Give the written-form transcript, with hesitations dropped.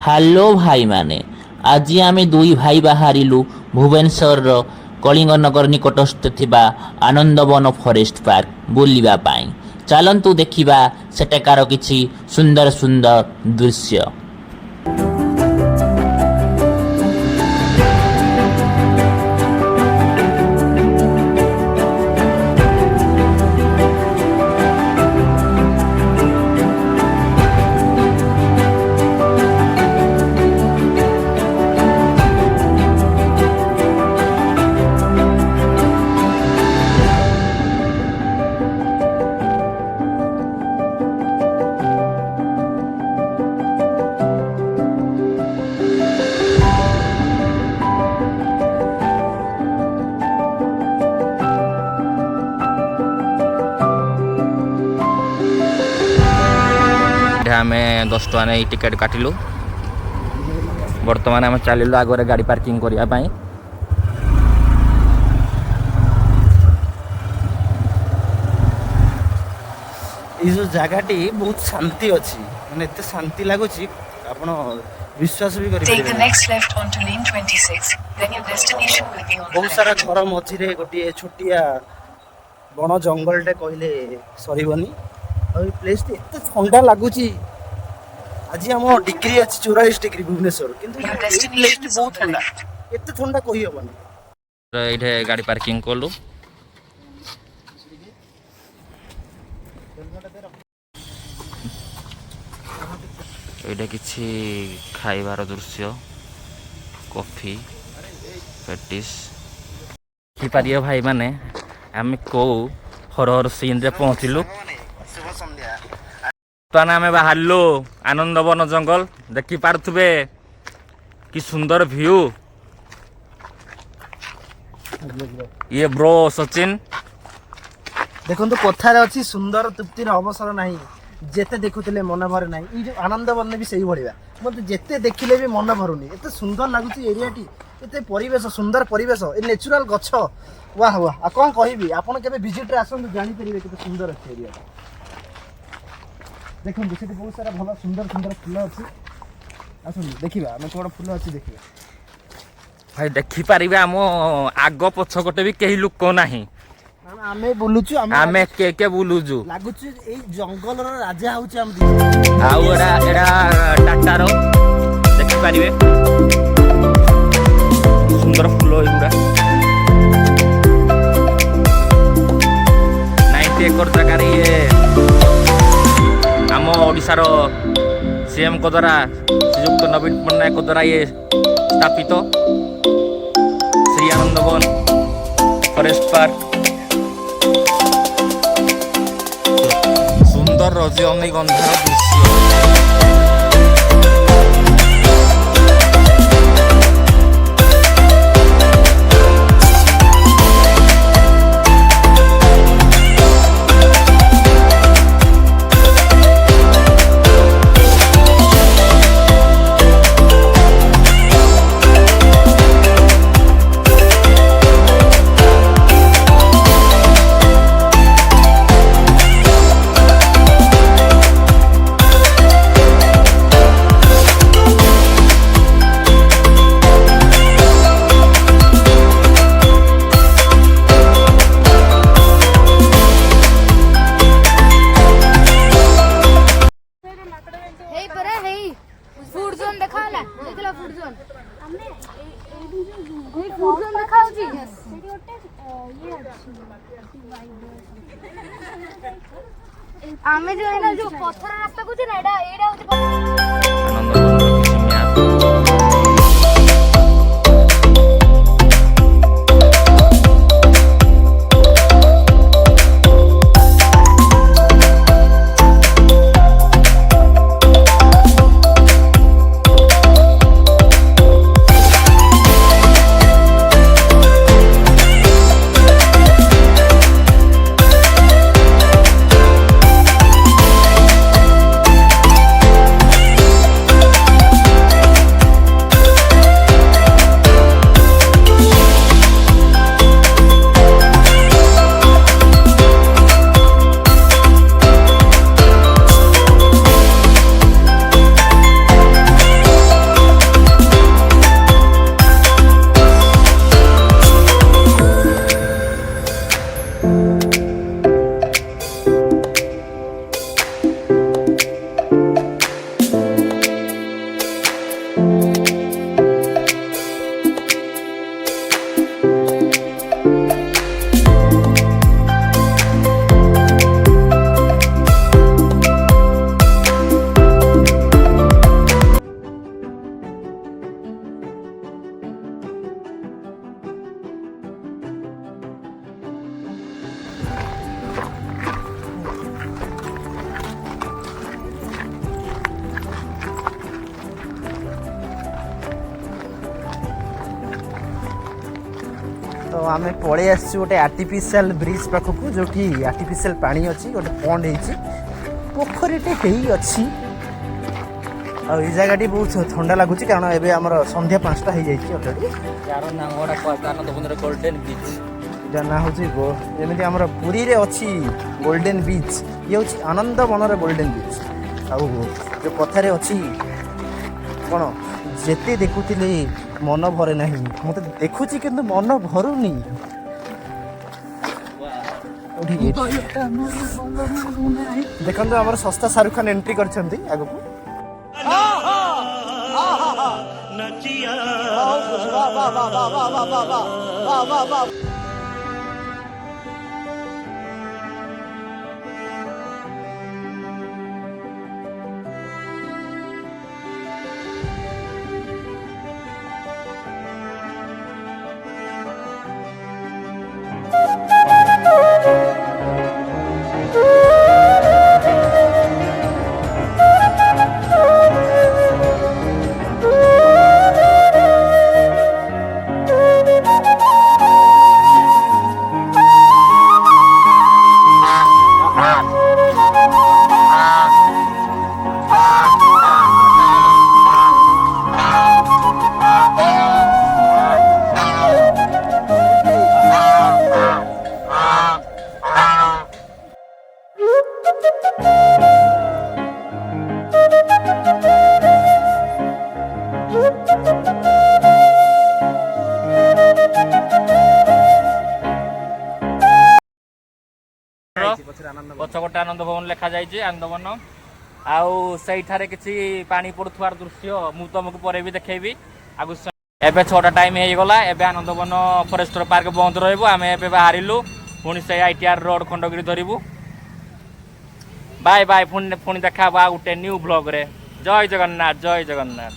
Hello ଭାଇମାନେ, ଆଜି ଆମେ ଦୁଇ ଭାଇ ବାହାରିଲୁ ଭୁବନେଶ୍ୱରର କଳିଙ୍ଗନଗର ନିକଟସ୍ଥ ଥିବା ଆନନ୍ଦବନ ଫରେଷ୍ଟ ପାର୍କ ବୁଲିବା ପାଇଁ। ଚାଲନ୍ତୁ ଦେଖିବା ସେଠାକାର କିଛି ସୁନ୍ଦର ସୁନ୍ଦର ଦୃଶ୍ୟ। आमे 10 टका नहीं टिकेट काटिलु। बर्तमान आम चलिलु आगे गाड़ी पार्किंग करने। ये जो जगहटी बहुत शांति अच्छी माने एते शांति लगुच आपण विश्वास भी करें। बहुत सारा घर मझे गोटे छोटिया बण जंगलटे कहले सरबनी। प्लेस एत ठंडा लगुच। आज आम डिग्री अच्छी 44 डिग्री भुवनेश्वर किंतु बहुत ठंडा एत ठंडा कही हेबनी। ये गाड़ी पार्किंग कलु। ये किसी खाइबार दृश्य कॉफी पेटिस पारियो भाई माने आम कौ हर सीन रे पहुँचलु। आम बाहरलु आनंदवन जंगल देखी पारे कि सुंदर व्यू। ये ब्रो सचिन देखो कथार अच्छी सुंदर तृप्तिर अवसर नहीं जेते देखुले मन भरे ना। ये जो आनंद वन भी सही भाया मत जिते देखिले भी मन भरुनी। एत सुंदर लगुच एरियाटी एत परिवेश सुंदर परिवेश ए नेचुराल गछ वाह वाह। आ कौन कहबी आपन केबे विजिट रे आसंतु जानि परिबे केते सुंदर अछि एरिया। देखो सेठी बहुत सारा भला सुंदर सुंदर फूल अछि। आसुन देखिबा हम कोड फूल अछि देखिबा भाई देखि पारिबे। हम आग पछकटे भी केही लुक नाही। आमे बुलुचु आमे के बुलुजु लागुचु ए जंगल रो राजा होउची हम आउ एडा टाटा रो देखि पारिबे सुंदर फूल एगुडा 90 एकड़ जगह रे ये आम ओडिसा रो सीएम को द्वारा श्रीयुक्त नवीन पट्टनायक को द्वारा ये स्थापित श्री आनंदवन फॉरेस्ट पार्क सुंदर रजनीगंधार दृश्य। आमे जो है ना जो पत्थर रास्ता कुछ ना एडा एडा होती आम पलि आस गोटे आर्टिफिशियल ब्रिज पाखक जो कि आर्टिफिशियल पानी अच्छी गोटे पंड पोखरीटे अच्छी आ जगह बहुत ठंडा लगुच कारण एवं आम संध्या 5टा हो जाए अलरेडी यार नाम गोटा आनंदवन गोल्डन बीच ना हूँ जमी आम पुरी रे अच्छी गोल्डन बीच ये हूँ आनंद बनर गोल्डन बीच आउ जो कथार अच्छी कौन जेते देखुले मन भरे ना मत देखुची कि मन भरुनी देखो आम सस्ता शाहरुख खान एंट्री कर आगु पछपटे आनंद भवन लेखा जाइए आनंद भवन आउ सहीठारे किसी पानी पड़ुवार दृश्य मु तुमको पर भी देखेबी आगु एबे 6टा टाइम हो गला एबे आनंद भवन फरेस्टर पार्क बंद रहइबो आमे एबे बाहरिलु पुणी से आईटीआर रोड खंडगिरी धरिबु बाय बाय पुणी देखा बा गोटे न्यू ब्लॉग रे जय जगन्नाथ जय जगन्नाथ।